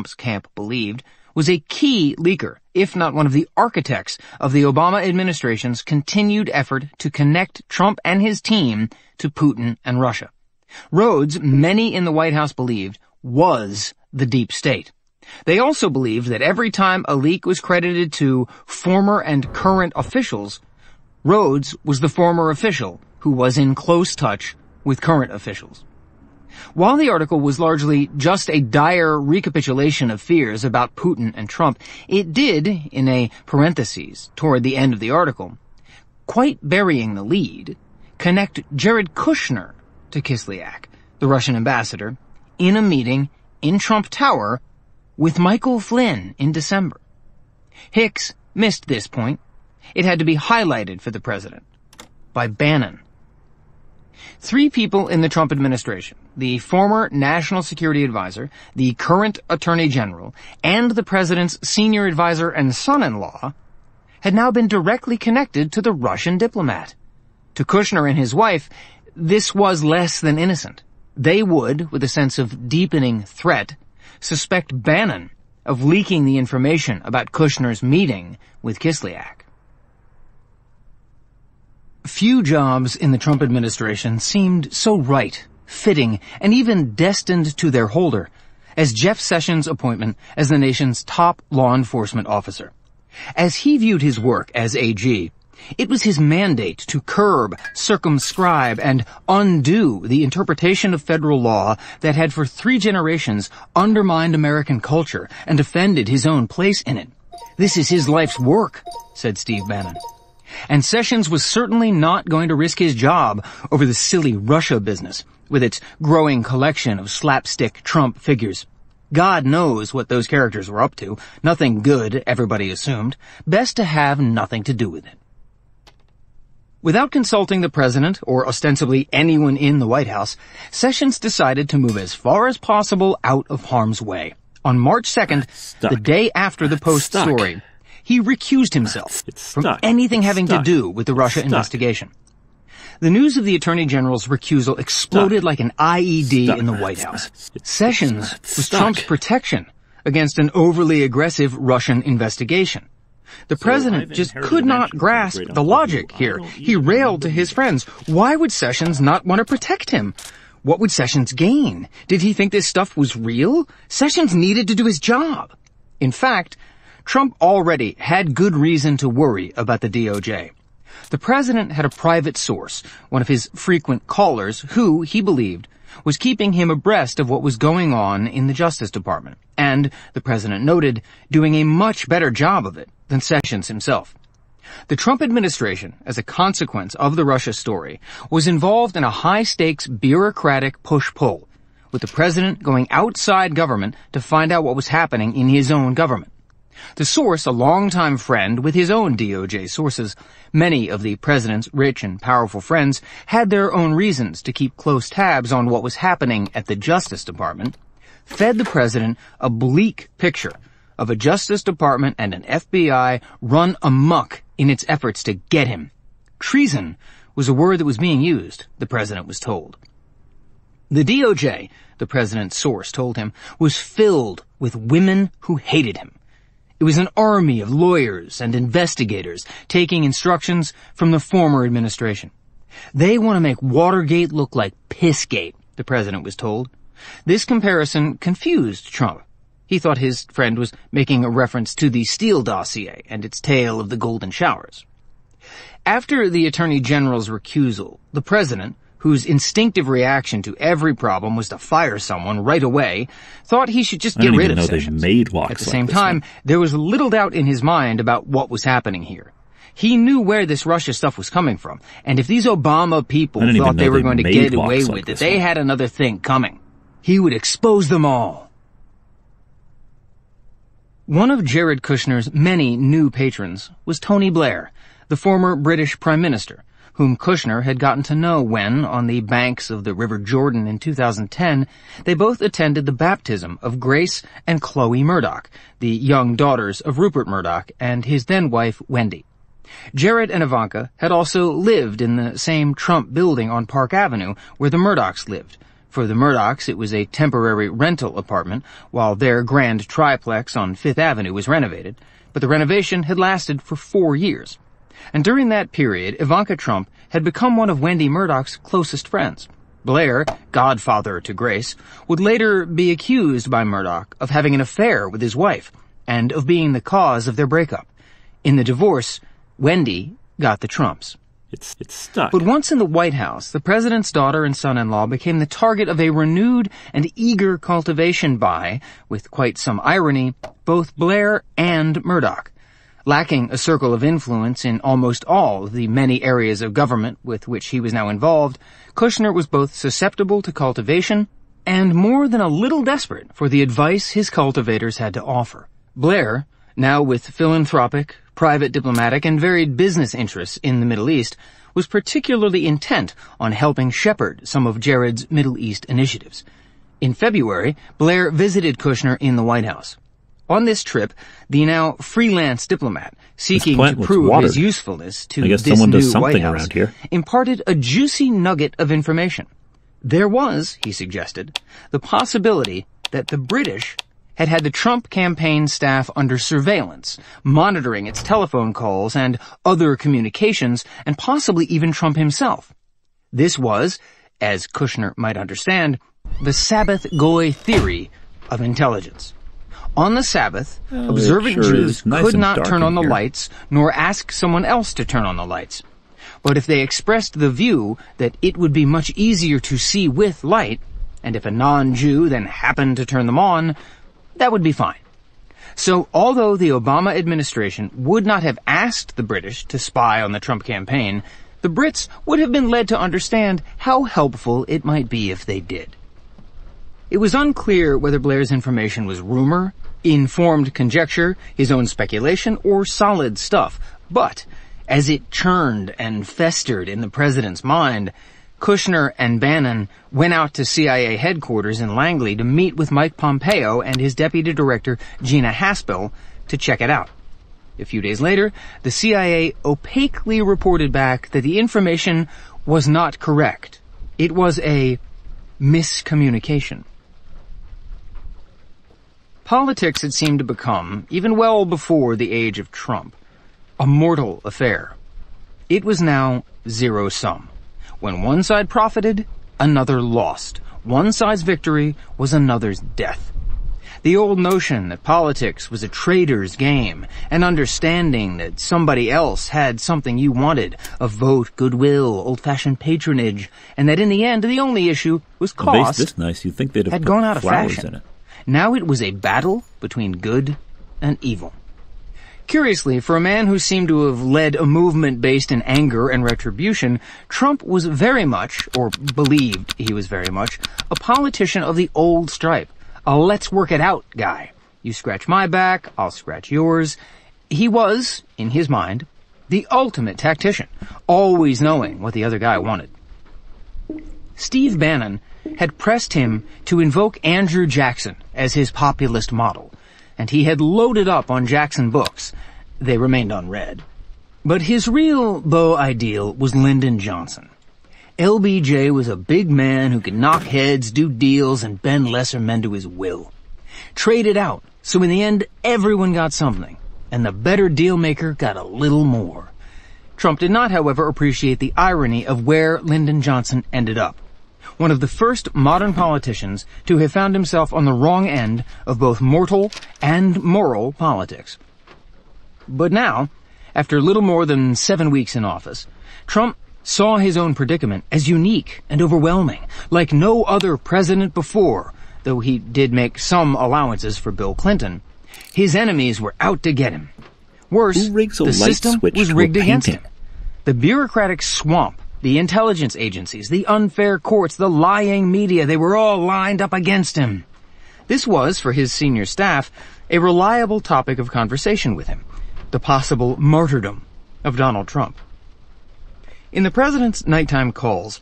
Trump's camp believed, was a key leaker, if not one of the architects, of the Obama administration's continued effort to connect Trump and his team to Putin and Russia. Rhodes, many in the White House believed, was the deep state. They also believed that every time a leak was credited to former and current officials, Rhodes was the former official who was in close touch with current officials. While the article was largely just a dire recapitulation of fears about Putin and Trump, it did, in a parenthesis toward the end of the article, quite burying the lead, connect Jared Kushner to Kislyak, the Russian ambassador, in a meeting in Trump Tower with Michael Flynn in December. Hicks missed this point. It had to be highlighted for the president by Bannon. 3 people in the Trump administration, the former National Security Advisor, the current Attorney General, and the president's senior advisor and son-in-law, had now been directly connected to the Russian diplomat. To Kushner and his wife, this was less than innocent. They would, with a sense of deepening threat, suspect Bannon of leaking the information about Kushner's meeting with Kislyak. Few jobs in the Trump administration seemed so right, fitting, and even destined to their holder as Jeff Sessions' appointment as the nation's top law enforcement officer. As he viewed his work as AG, it was his mandate to curb, circumscribe, and undo the interpretation of federal law that had for 3 generations undermined American culture and offended his own place in it. "This is his life's work," said Steve Bannon. And Sessions was certainly not going to risk his job over the silly Russia business, with its growing collection of slapstick Trump figures. God knows what those characters were up to. Nothing good, everybody assumed. Best to have nothing to do with it. Without consulting the president or ostensibly anyone in the White House, Sessions decided to move as far as possible out of harm's way. On March 2nd, the day after the Post story, he recused himself from anything having to do with the Russia investigation. The news of the Attorney General's recusal exploded like an IED in the White House. Sessions was Trump's protection against an overly aggressive Russian investigation. The president just could not grasp the logic here. He railed to his friends. Why would Sessions not want to protect him? What would Sessions gain? Did he think this stuff was real? Sessions needed to do his job. In fact, Trump already had good reason to worry about the DOJ. The president had a private source, one of his frequent callers, who, he believed, was keeping him abreast of what was going on in the Justice Department, and, the president noted, doing a much better job of it than Sessions himself. The Trump administration, as a consequence of the Russia story, was involved in a high-stakes bureaucratic push-pull, with the president going outside government to find out what was happening in his own government. The source, a longtime friend with his own DOJ sources, many of the president's rich and powerful friends had their own reasons to keep close tabs on what was happening at the Justice Department, fed the president a bleak picture of a Justice Department and an FBI run amok in its efforts to get him. Treason was a word that was being used, the president was told. The DOJ, the president's source told him, was filled with women who hated him. It was an army of lawyers and investigators taking instructions from the former administration. They want to make Watergate look like Pissgate, the president was told. This comparison confused Trump. He thought his friend was making a reference to the Steele dossier and its tale of the golden showers. After the Attorney General's recusal, the president, whose instinctive reaction to every problem was to fire someone right away, thought he should just get rid of Sessions. At the same time, there was little doubt in his mind about what was happening here. He knew where this Russia stuff was coming from, and if these Obama people thought they were going to get away with it, they had another thing coming. He would expose them all. One of Jared Kushner's many new patrons was Tony Blair, the former British Prime Minister, whom Kushner had gotten to know when, on the banks of the River Jordan in 2010, they both attended the baptism of Grace and Chloe Murdoch, the young daughters of Rupert Murdoch and his then-wife, Wendy. Jared and Ivanka had also lived in the same Trump building on Park Avenue where the Murdochs lived, For the Murdochs, it was a temporary rental apartment, while their grand triplex on Fifth Avenue was renovated, but the renovation had lasted for 4 years. And during that period, Ivanka Trump had become one of Wendy Murdoch's closest friends. Blair, godfather to Grace, would later be accused by Murdoch of having an affair with his wife, and of being the cause of their breakup. In the divorce, Wendy got the Trumps. It's stuck. But once in the White House, the president's daughter and son-in-law became the target of a renewed and eager cultivation by, with quite some irony, both Blair and Murdoch. Lacking a circle of influence in almost all of the many areas of government with which he was now involved, Kushner was both susceptible to cultivation and more than a little desperate for the advice his cultivators had to offer. Blair, now with philanthropic, private diplomatic, and varied business interests in the Middle East, was particularly intent on helping shepherd some of Jared's Middle East initiatives. In February, Blair visited Kushner in the White House. On this trip, the now freelance diplomat, seeking to prove his usefulness to this new White House, imparted a juicy nugget of information. There was, he suggested, the possibility that the British had the Trump campaign staff under surveillance, monitoring its telephone calls and other communications, and possibly even Trump himself. This was, as Kushner might understand, the Sabbath Goy theory of intelligence. On the Sabbath, observant Jews could not turn on the lights, nor ask someone else to turn on the lights. But if they expressed the view that it would be much easier to see with light, and if a non-Jew then happened to turn them on, that would be fine. So, although the Obama administration would not have asked the British to spy on the Trump campaign, the Brits would have been led to understand how helpful it might be if they did. It was unclear whether Blair's information was rumor, informed conjecture, his own speculation, or solid stuff, but as it churned and festered in the president's mind, Kushner and Bannon went out to CIA headquarters in Langley to meet with Mike Pompeo and his deputy director, Gina Haspel, to check it out. A few days later, the CIA opaquely reported back that the information was not correct. It was a miscommunication. Politics had seemed to become, even well before the age of Trump, a mortal affair. It was now zero-sum. When one side profited, another lost. One side's victory was another's death. The old notion that politics was a trader's game, an understanding that somebody else had something you wanted, a vote, goodwill, old-fashioned patronage, and that in the end the only issue was cost, this nice, you'd think they'd have had put gone out of flowers fashion. in it. Now it was a battle between good and evil. Curiously, for a man who seemed to have led a movement based in anger and retribution, Trump was very much, or believed he was very much, a politician of the old stripe, a let's-work-it-out guy. You scratch my back, I'll scratch yours. He was, in his mind, the ultimate tactician, always knowing what the other guy wanted. Steve Bannon had pressed him to invoke Andrew Jackson as his populist model, and he had loaded up on Jackson books. They remained unread. But his real beau ideal was Lyndon Johnson. LBJ was a big man who could knock heads, do deals, and bend lesser men to his will. Trade it out, so in the end everyone got something, and the better deal maker got a little more. Trump did not, however, appreciate the irony of where Lyndon Johnson ended up. One of the first modern politicians to have found himself on the wrong end of both mortal and moral politics. But now, after little more than 7 weeks in office, Trump saw his own predicament as unique and overwhelming, like no other president before, though he did make some allowances for Bill Clinton. His enemies were out to get him. Worse, the system was rigged against him. The bureaucratic swamp, the intelligence agencies, the unfair courts, the lying media, they were all lined up against him. This was, for his senior staff, a reliable topic of conversation with him, the possible martyrdom of Donald Trump. In the president's nighttime calls,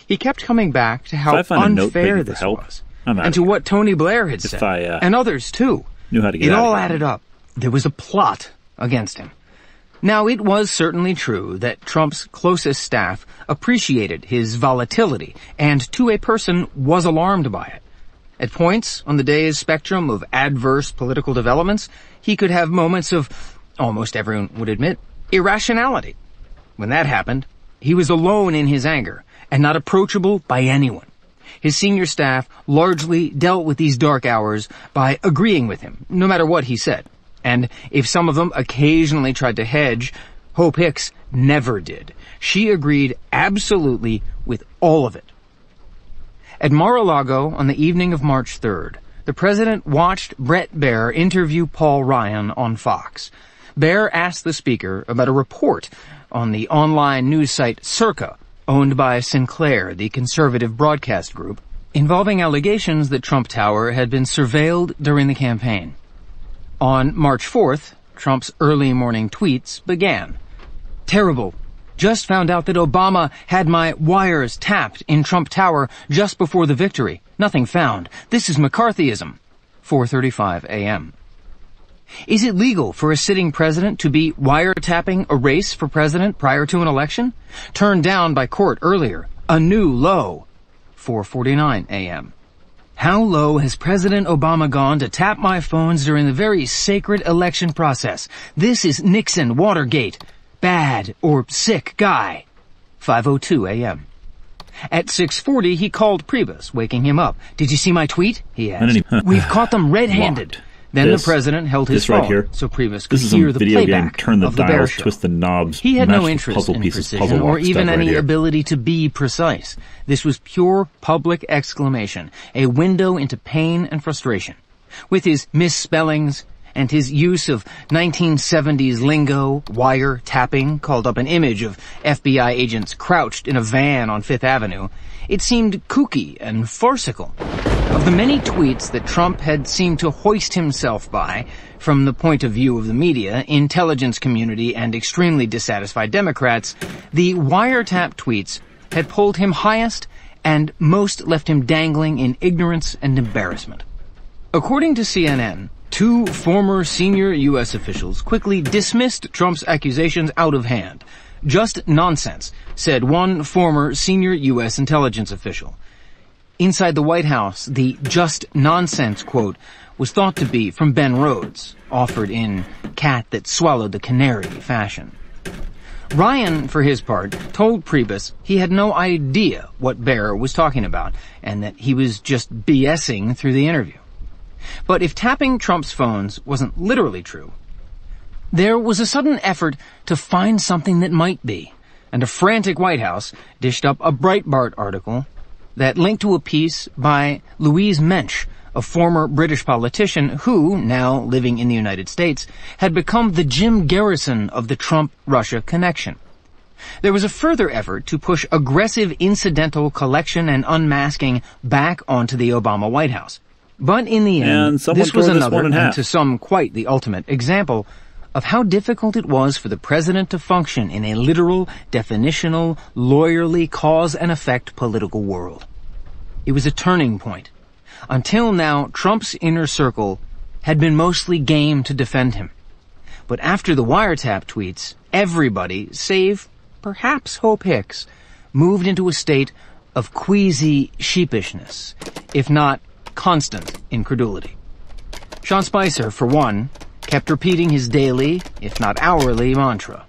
he kept coming back to how unfair this was, and to what Tony Blair had said, and others too. Knew how to get it out all of here. added up. There was a plot against him. Now, it was certainly true that Trump's closest staff appreciated his volatility and, to a person, was alarmed by it. At points on the day's spectrum of adverse political developments, he could have moments of, almost everyone would admit, irrationality. When that happened, he was alone in his anger and not approachable by anyone. His senior staff largely dealt with these dark hours by agreeing with him, no matter what he said. And if some of them occasionally tried to hedge, Hope Hicks never did. She agreed absolutely with all of it. At Mar-a-Lago on the evening of March 3rd, the president watched Bret Baier interview Paul Ryan on Fox. Baier asked the speaker about a report on the online news site Circa, owned by Sinclair, the conservative broadcast group, involving allegations that Trump Tower had been surveilled during the campaign. On March 4th, Trump's early morning tweets began. Terrible. Just found out that Obama had my wires tapped in Trump Tower just before the victory. Nothing found. This is McCarthyism. 4:35 a.m. Is it legal for a sitting president to be wiretapping a race for president prior to an election? Turned down by court earlier. A new low. 4:49 a.m. How low has President Obama gone to tap my phones during the very sacred election process? This is Nixon Watergate. Bad or sick guy. 5:02 a.m. At 6:40, he called Priebus, waking him up. Did you see my tweet? He asked. We've caught them red-handed. Locked. Then the president held his phone, right here, so Priebus could hear the playback Turn the of the Baier dials, show. twist the knobs, He had match no the interest puzzle in pieces, precision or even any right ability to be precise. This was pure public exclamation, a window into pain and frustration. With his misspellings and his use of 1970s lingo, wire tapping called up an image of FBI agents crouched in a van on Fifth Avenue, it seemed kooky and farcical. Of the many tweets that Trump had seemed to hoist himself by, from the point of view of the media, intelligence community, and extremely dissatisfied Democrats, the wiretap tweets had pulled him highest and most left him dangling in ignorance and embarrassment. According to CNN, two former senior U.S. officials quickly dismissed Trump's accusations out of hand. Just nonsense, said one former senior U.S. intelligence official. Inside the White House, the just nonsense quote was thought to be from Ben Rhodes, offered in cat that swallowed the canary fashion. Ryan, for his part, told Priebus he had no idea what Baier was talking about, and that he was just BSing through the interview. But if tapping Trump's phones wasn't literally true, there was a sudden effort to find something that might be, and a frantic White House dished up a Breitbart article that linked to a piece by Louise Mensch, a former British politician who, now living in the United States, had become the Jim Garrison of the Trump-Russia connection. There was a further effort to push aggressive incidental collection and unmasking back onto the Obama White House. But in the end, this was another, and to some quite the ultimate, example of how difficult it was for the president to function in a literal, definitional, lawyerly cause and effect political world. It was a turning point. Until now, Trump's inner circle had been mostly game to defend him. But after the wiretap tweets, everybody, save perhaps Hope Hicks, moved into a state of queasy sheepishness, if not constant incredulity. Sean Spicer, for one, kept repeating his daily, if not hourly, mantra.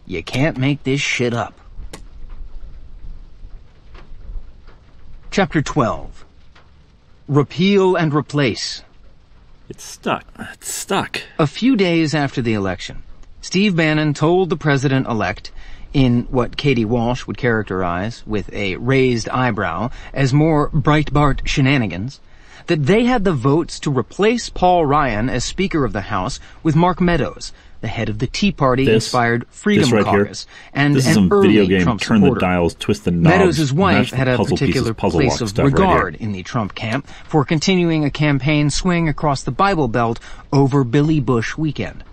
You can't make this shit up. Chapter 12. Repeal and replace. It's stuck. It's stuck. A few days after the election, Steve Bannon told the president-elect, in what Katie Walsh would characterize, with a raised eyebrow, as more Breitbart shenanigans, that they had the votes to replace Paul Ryan as Speaker of the House with Mark Meadows, the head of the Tea Party-inspired Freedom Caucus, and an early Trump Turn supporter. the dials, twist the knobs, Meadows' wife had a particular puzzle place of regard in the Trump camp for continuing a campaign swing across the Bible Belt over Billy Bush weekend.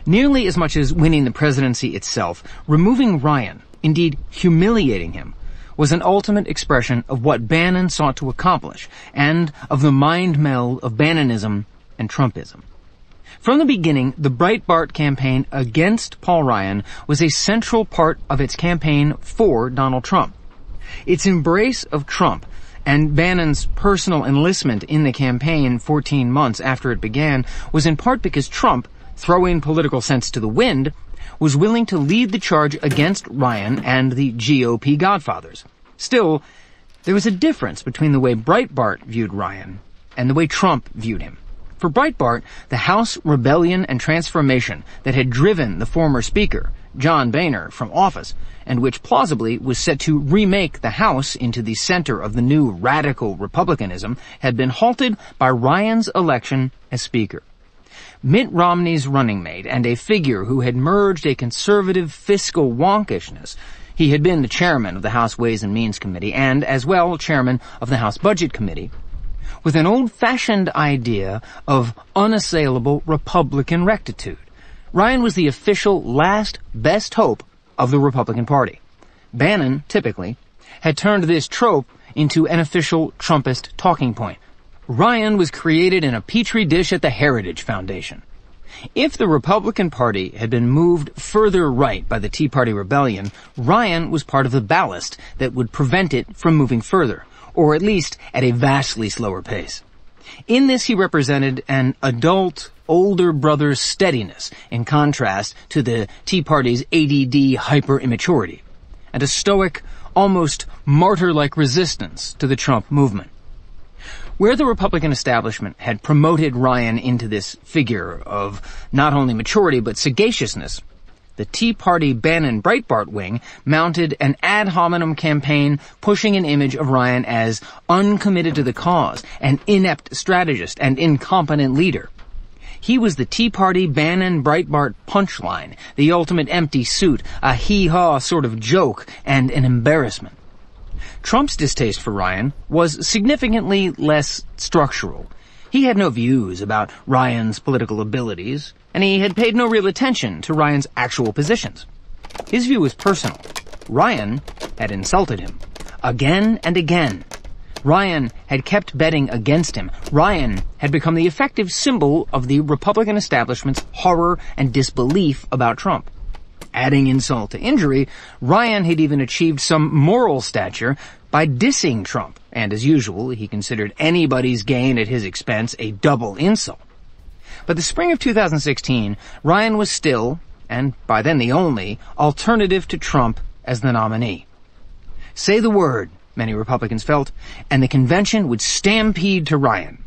Nearly as much as winning the presidency itself, removing Ryan, indeed humiliating him, was an ultimate expression of what Bannon sought to accomplish, and of the mind meld of Bannonism and Trumpism. From the beginning, the Breitbart campaign against Paul Ryan was a central part of its campaign for Donald Trump. Its embrace of Trump and Bannon's personal enlistment in the campaign 14 months after it began was in part because Trump, throwing political sense to the wind, was willing to lead the charge against Ryan and the GOP godfathers. Still, there was a difference between the way Breitbart viewed Ryan and the way Trump viewed him. For Breitbart, the House rebellion and transformation that had driven the former Speaker, John Boehner, from office, and which plausibly was set to remake the House into the center of the new radical republicanism, had been halted by Ryan's election as Speaker. Mitt Romney's running mate and a figure who had merged a conservative fiscal wonkishness. He had been the chairman of the House Ways and Means Committee and, as well, chairman of the House Budget Committee, with an old-fashioned idea of unassailable Republican rectitude. Ryan was the official last best hope of the Republican Party. Bannon, typically, had turned this trope into an official Trumpist talking point. Ryan was created in a petri dish at the Heritage Foundation. If the Republican Party had been moved further right by the Tea Party rebellion, Ryan was part of the ballast that would prevent it from moving further, or at least at a vastly slower pace. In this, he represented an adult, older brother's steadiness in contrast to the Tea Party's ADD hyper-immaturity, and a stoic, almost martyr-like resistance to the Trump movement. Where the Republican establishment had promoted Ryan into this figure of not only maturity but sagaciousness, the Tea Party Bannon Breitbart wing mounted an ad hominem campaign pushing an image of Ryan as uncommitted to the cause, an inept strategist, and incompetent leader. He was the Tea Party Bannon Breitbart punchline, the ultimate empty suit, a hee-haw sort of joke, and an embarrassment. Trump's distaste for Ryan was significantly less structural. He had no views about Ryan's political abilities, and he had paid no real attention to Ryan's actual positions. His view was personal. Ryan had insulted him. Again and again. Ryan had kept betting against him. Ryan had become the effective symbol of the Republican establishment's horror and disbelief about Trump. Adding insult to injury, Ryan had even achieved some moral stature by dissing Trump, and as usual, he considered anybody's gain at his expense a double insult. By the spring of 2016, Ryan was still, and by then the only, alternative to Trump as the nominee. Say the word, many Republicans felt, and the convention would stampede to Ryan.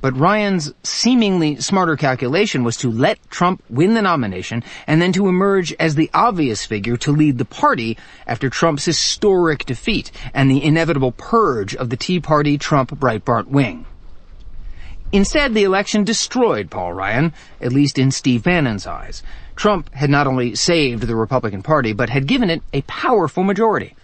But Ryan's seemingly smarter calculation was to let Trump win the nomination and then to emerge as the obvious figure to lead the party after Trump's historic defeat and the inevitable purge of the Tea Party Trump Breitbart wing. Instead, the election destroyed Paul Ryan, at least in Steve Bannon's eyes. Trump had not only saved the Republican Party, but had given it a powerful majority.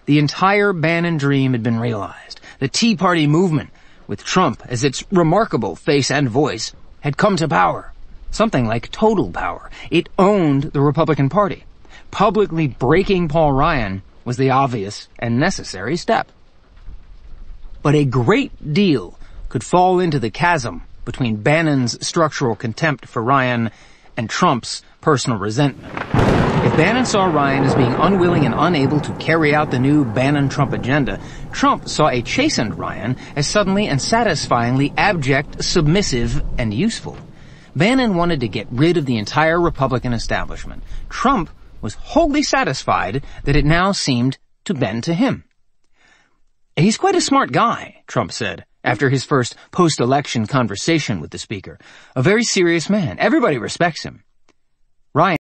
The entire Bannon dream had been realized. The Tea Party movement, with Trump as its remarkable face and voice, had come to power. Something like total power. It owned the Republican Party. Publicly breaking Paul Ryan was the obvious and necessary step. But a great deal could fall into the chasm between Bannon's structural contempt for Ryan and Trump's personal resentment. If Bannon saw Ryan as being unwilling and unable to carry out the new Bannon-Trump agenda, Trump saw a chastened Ryan as suddenly and satisfyingly abject, submissive, and useful. Bannon wanted to get rid of the entire Republican establishment. Trump was wholly satisfied that it now seemed to bend to him. "He's quite a smart guy," Trump said, after his first post-election conversation with the Speaker. "A very serious man. Everybody respects him." Ryan